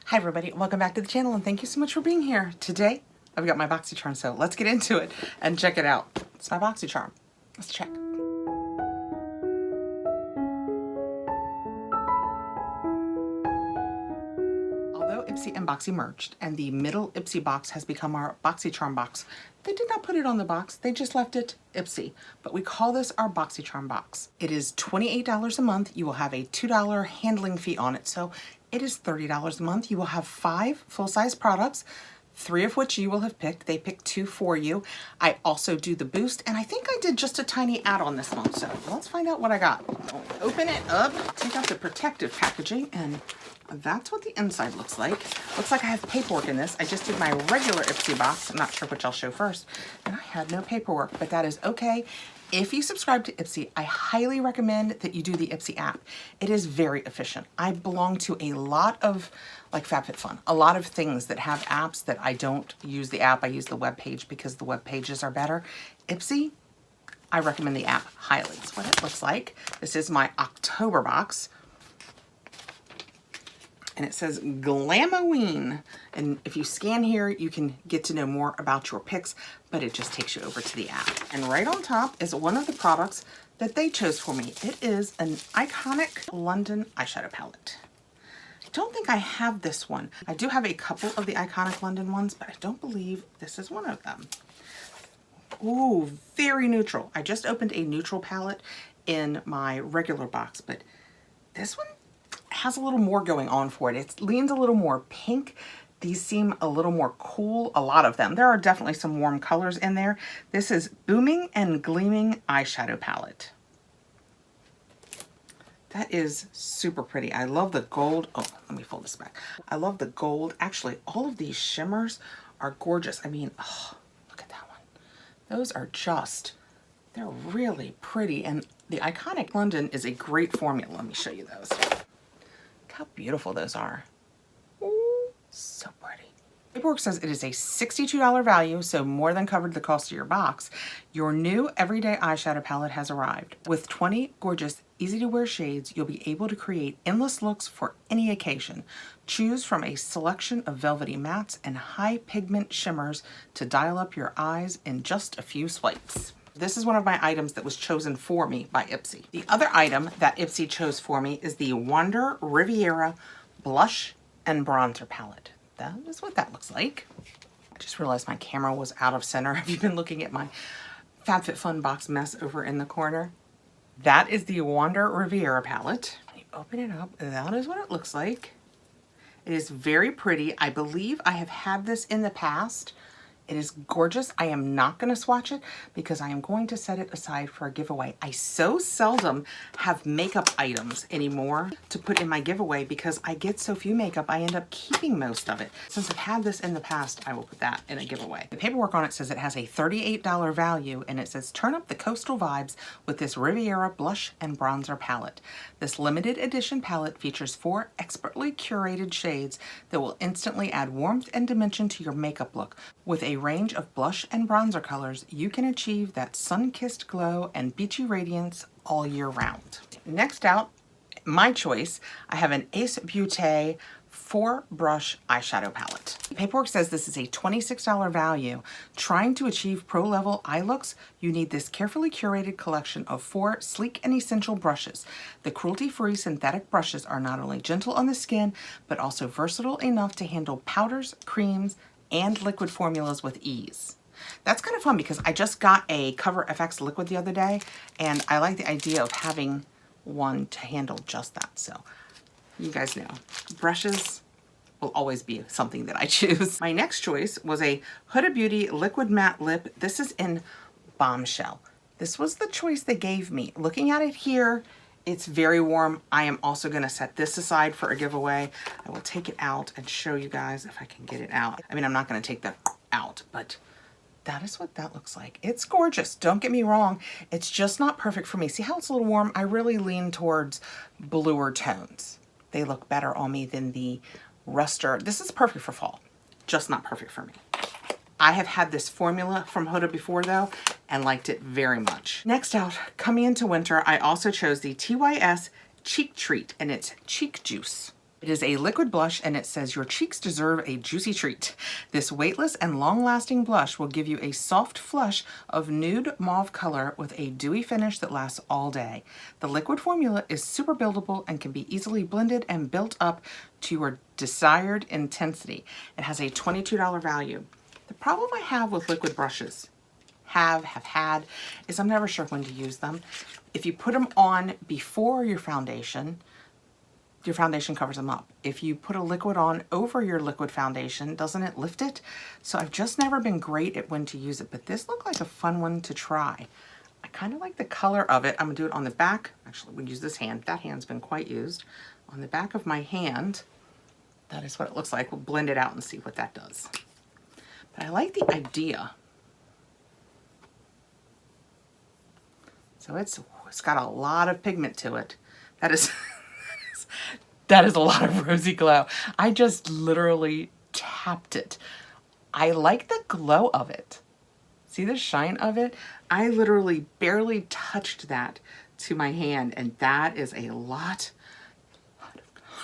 Hi everybody, welcome back to the channel and thank you so much for being here. Today, I've got my Boxycharm, so let's get into it and check it out. It's my Boxycharm. Let's check. Although Ipsy and Boxy merged and the middle Ipsy box has become our Boxycharm box, they did not put it on the box, they just left it Ipsy, but we call this our Boxycharm box. It is $28 a month. You will have a $2 handling fee on it, so it is $30 a month. You will have 5 full-size products, 3 of which you will have picked. They picked 2 for you. I also do the boost, and I think I did just a tiny add-on this month, so let's find out what I got. Open it up, take out the protective packaging, and that's what the inside looks like. Looks like I have paperwork in this. I just did my regular Ipsy box. I'm not sure which I'll show first, and I had no paperwork, but that is okay. If you subscribe to Ipsy, I highly recommend that you do the Ipsy app. It is very efficient. I belong to a lot of, like FabFitFun, a lot of things that have apps that I don't use the app. I use the web page because the web pages are better. Ipsy, I recommend the app highly. That's what it looks like. This is my October box. And it says Glamoween. And if you scan here, you can get to know more about your picks, but it just takes you over to the app. And right on top is one of the products that they chose for me. It is an iconic London eyeshadow palette. I don't think I have this one. I do have a couple of the iconic London ones, but I don't believe this is one of them. Ooh, very neutral. I just opened a neutral palette in my regular box, but this one has a little more going on for it. It leans a little more pink. These seem a little more cool, a lot of them. There are definitely some warm colors in there. This is Booming and Gleaming eyeshadow palette. That is super pretty. I love the gold. Oh, let me fold this back. I love the gold. Actually, all of these shimmers are gorgeous. I mean, oh, look at that one. Those are just, they're really pretty. And the iconic London is a great formula. Let me show you those. How beautiful those are. Ooh, so pretty. Paperwork says it is a $62 value, so more than covered the cost of your box. Your new everyday eyeshadow palette has arrived. With 20 gorgeous, easy-to-wear shades, you'll be able to create endless looks for any occasion. Choose from a selection of velvety mattes and high pigment shimmers to dial up your eyes in just a few swipes. This is one of my items that was chosen for me by Ipsy. The other item that Ipsy chose for me is the Wonder Riviera Blush and Bronzer Palette. That is what that looks like. I just realized my camera was out of center. Have you been looking at my FabFitFun box mess over in the corner? That is the Wonder Riviera Palette. You open it up, that is what it looks like. It is very pretty. I believe I have had this in the past. It is gorgeous. I am not going to swatch it because I am going to set it aside for a giveaway. I so seldom have makeup items anymore to put in my giveaway because I get so few makeup, I end up keeping most of it. Since I've had this in the past, I will put that in a giveaway. The paperwork on it says it has a $38 value and it says turn up the coastal vibes with this Riviera Blush and Bronzer Palette. This limited edition palette features 4 expertly curated shades that will instantly add warmth and dimension to your makeup look. With a range of blush and bronzer colors, you can achieve that sun-kissed glow and beachy radiance all year round. Next out, my choice, I have an Bute 4-brush eyeshadow palette. Paperwork says this is a $26 value. Trying to achieve pro-level eye looks, you need this carefully curated collection of 4 sleek and essential brushes. The cruelty-free synthetic brushes are not only gentle on the skin, but also versatile enough to handle powders, creams, and liquid formulas with ease. That's kind of fun because I just got a Cover FX liquid the other day and I like the idea of having one to handle just that. So you guys know, brushes will always be something that I choose. My next choice was a Huda Beauty Liquid Matte Lip. This is in Bombshell. This was the choice they gave me. Looking at it here, it's very warm. I am also going to set this aside for a giveaway. I will take it out and show you guys if I can get it out. I mean, I'm not going to take that out, but that is what that looks like. It's gorgeous. Don't get me wrong. It's just not perfect for me. See how it's a little warm? I really lean towards bluer tones. They look better on me than the Ruster. This is perfect for fall, just not perfect for me. I have had this formula from Huda before though, and liked it very much. Next out, coming into winter, I also chose the TYS Cheek Treat, and it's Cheek Juice. It is a liquid blush and it says your cheeks deserve a juicy treat. This weightless and long-lasting blush will give you a soft flush of nude mauve color with a dewy finish that lasts all day. The liquid formula is super buildable and can be easily blended and built up to your desired intensity. It has a $22 value. The problem I have with liquid brushes, have had, is I'm never sure when to use them. If you put them on before your foundation covers them up. If you put a liquid on over your liquid foundation, doesn't it lift it? So I've just never been great at when to use it, but this looked like a fun one to try. I kind of like the color of it. I'm gonna do it on the back. Actually, we'll use this hand. That hand's been quite used. On the back of my hand, that is what it looks like. We'll blend it out and see what that does. But I like the idea. So it's got a lot of pigment to it. That is that is a lot of rosy glow. I just literally tapped it. I like the glow of it. See the shine of it? I literally barely touched that to my hand, and that is a lot of color.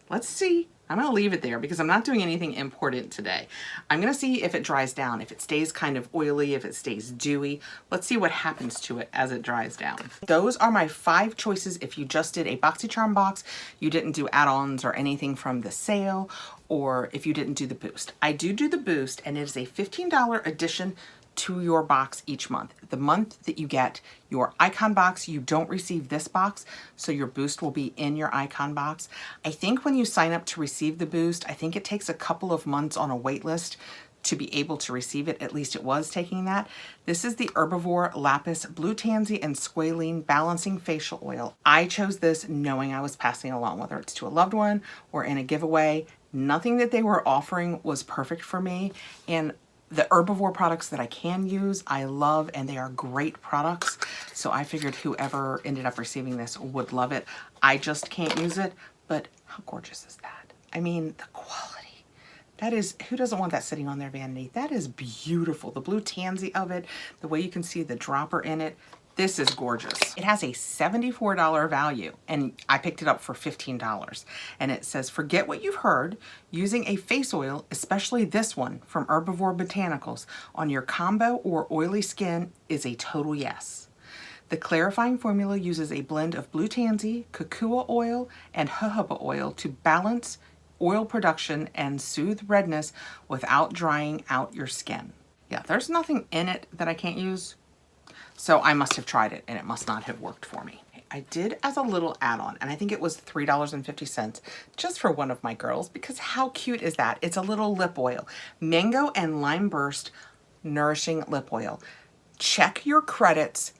Let's see. I'm gonna leave it there because I'm not doing anything important today. I'm gonna see if it dries down, if it stays kind of oily, if it stays dewy. Let's see what happens to it as it dries down. Those are my 5 choices if you just did a Boxycharm box, you didn't do add-ons or anything from the sale, or if you didn't do the boost. I do the boost, and it is a $15 addition to your box each month. The month that you get your icon box, you don't receive this box, so your boost will be in your icon box. I think when you sign up to receive the boost, I think it takes a couple of months on a wait list to be able to receive it. At least it was taking that. This is the Herbivore Lapis Blue Tansy and Squalene Balancing Facial Oil. I chose this knowing I was passing along, whether it's to a loved one or in a giveaway. Nothing that they were offering was perfect for me, and the Herbivore products that I can use, I love, and they are great products. So I figured whoever ended up receiving this would love it. I just can't use it, but how gorgeous is that? I mean, the quality. That is, who doesn't want that sitting on their vanity? That is beautiful. The blue tansy of it, the way you can see the dropper in it. This is gorgeous. It has a $74 value, and I picked it up for $15. And it says, forget what you've heard. Using a face oil, especially this one from Herbivore Botanicals, on your combo or oily skin is a total yes. The clarifying formula uses a blend of blue tansy, cocoa oil, and jojoba oil to balance oil production and soothe redness without drying out your skin. Yeah, there's nothing in it that I can't use. So I must have tried it and it must not have worked for me. I did as a little add-on, and I think it was $3.50 just for one of my girls, because how cute is that? It's a little lip oil. Mango and Lime Burst Nourishing Lip Oil. Check your credits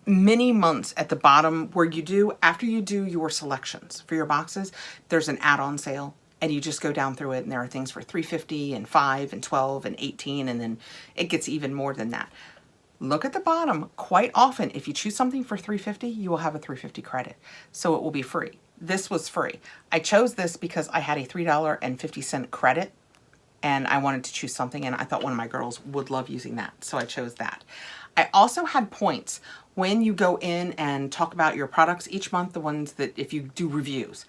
many months at the bottom where you do, after you do your selections for your boxes, there's an add-on sale. And you just go down through it, and there are things for $3.50 and $5 and $12 and $18, and then it gets even more than that. Look at the bottom. Quite often, if you choose something for $3.50, you will have a $3.50 credit. So it will be free. This was free. I chose this because I had a $3.50 credit, and I wanted to choose something, and I thought one of my girls would love using that. So I chose that. I also had points when you go in and talk about your products each month, the ones that if you do reviews.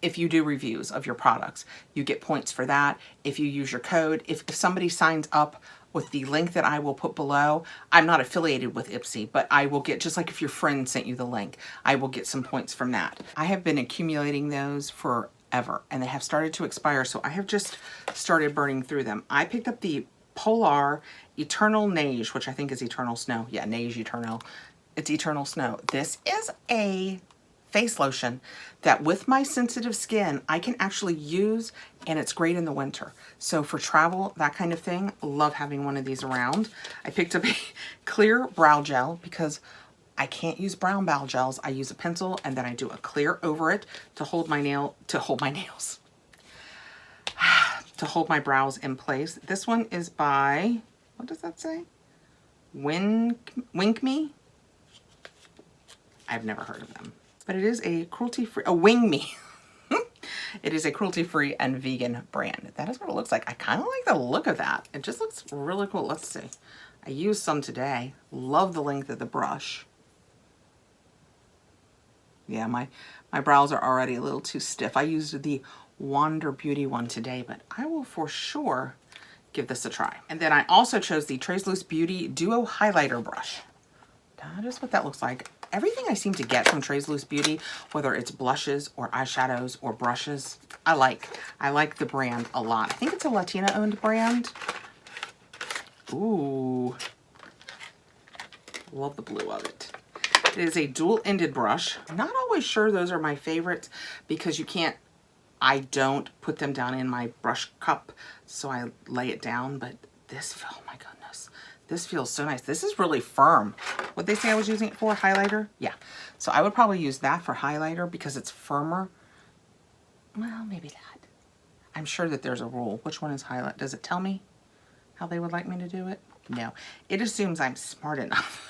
If you do reviews of your products, you get points for that. If you use your code, if somebody signs up with the link that I will put below, I'm not affiliated with Ipsy, but I will get, just like if your friend sent you the link, I will get some points from that. I have been accumulating those forever, and they have started to expire, so I have just started burning through them. I picked up the Polar Eternal Neige, which I think is Eternal Snow. Yeah, Neige Eternal. It's Eternal Snow. This is a face lotion that with my sensitive skin, I can actually use, and it's great in the winter. So for travel, that kind of thing, love having one of these around. I picked up a clear brow gel because I can't use brown brow gels. I use a pencil and then I do a clear over it to hold my nails, to hold my brows in place. This one is by, what does that say? Wink Me? I've never heard of them. But it is a cruelty-free, Wing Me. It is a cruelty-free and vegan brand. That is what it looks like. I kind of like the look of that. It just looks really cool. Let's see. I used some today. Love the length of the brush. Yeah, My brows are already a little too stiff. I used the Wander Beauty one today, but I will for sure give this a try. And then I also chose the Trace Loose Beauty Duo Highlighter Brush. That is what that looks like. Everything I seem to get from Trace Loose Beauty, whether it's blushes or eyeshadows or brushes, I like. I like the brand a lot. I think it's a Latina-owned brand. Ooh. Love the blue of it. It is a dual-ended brush. I'm not always sure those are my favorites because I don't put them down in my brush cup, so I lay it down, but this, oh my goodness, this feels so nice. This is really firm. What'd they say I was using it for? Highlighter? Yeah. So I would probably use that for highlighter because it's firmer. Well, maybe that. I'm sure that there's a rule. Which one is highlight? Does it tell me how they would like me to do it? No. It assumes I'm smart enough.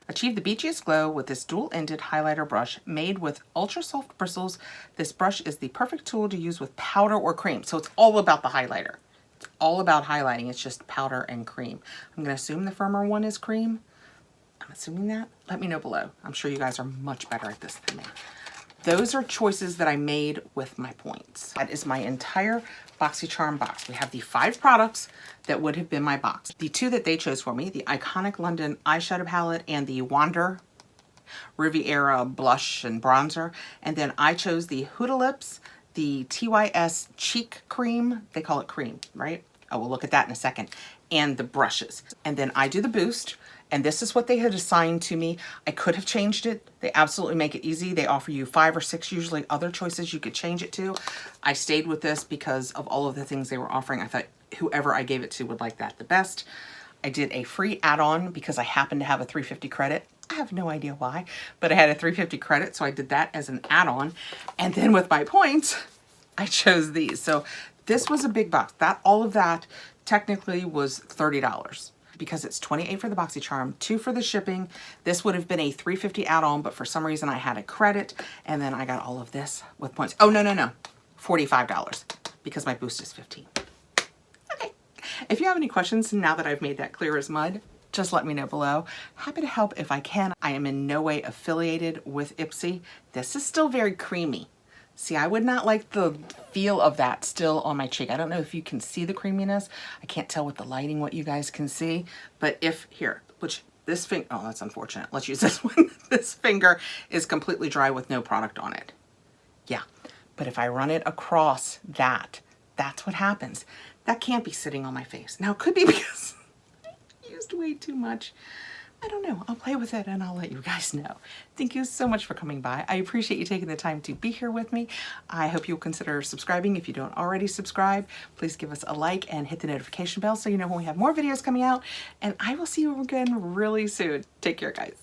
Achieve the beachiest glow with this dual-ended highlighter brush made with ultra soft bristles. This brush is the perfect tool to use with powder or cream. So it's all about the highlighter. It's all about highlighting. It's just powder and cream. I'm going to assume the firmer one is cream. I'm assuming that. Let me know below. I'm sure you guys are much better at this than me. Those are choices that I made with my points. That is my entire Boxycharm box. We have the 5 products that would have been my box. The 2 that they chose for me, the Iconic London Eyeshadow Palette and the Wander Riviera Blush and Bronzer. And then I chose the Huda Lips, the TYS Cheek Cream. They call it cream, right? Oh, we'll look at that in a second. And the brushes. And then I do the boost. And this is what they had assigned to me. I could have changed it. They absolutely make it easy. They offer you 5 or 6 usually other choices you could change it to. I stayed with this because of all of the things they were offering. I thought whoever I gave it to would like that the best. I did a free add-on because I happened to have a 350 credit. I have no idea why, but I had a 350 credit, so I did that as an add-on. And then with my points, I chose these. So this was a big box. All of that technically was $30. Because it's $28 for the Boxycharm, $2 for the shipping. This would have been a $350 add-on, but for some reason I had a credit, and then I got all of this with points. Oh, no. $45, because my boost is $15. Okay. If you have any questions now that I've made that clear as mud, just let me know below. Happy to help if I can. I am in no way affiliated with Ipsy. This is still very creamy. See, I would not like the feel of that still on my cheek. I don't know if you can see the creaminess. I can't tell with the lighting what you guys can see. But if, here, this finger, oh, that's unfortunate. Let's use this one. This finger is completely dry with no product on it. Yeah, but if I run it across that, that's what happens. That can't be sitting on my face. Now, it could be because I used way too much. I don't know. I'll play with it and I'll let you guys know. Thank you so much for coming by. I appreciate you taking the time to be here with me. I hope you'll consider subscribing if you don't already subscribe. Please give us a like and hit the notification bell so you know when we have more videos coming out. And I will see you again really soon. Take care, guys.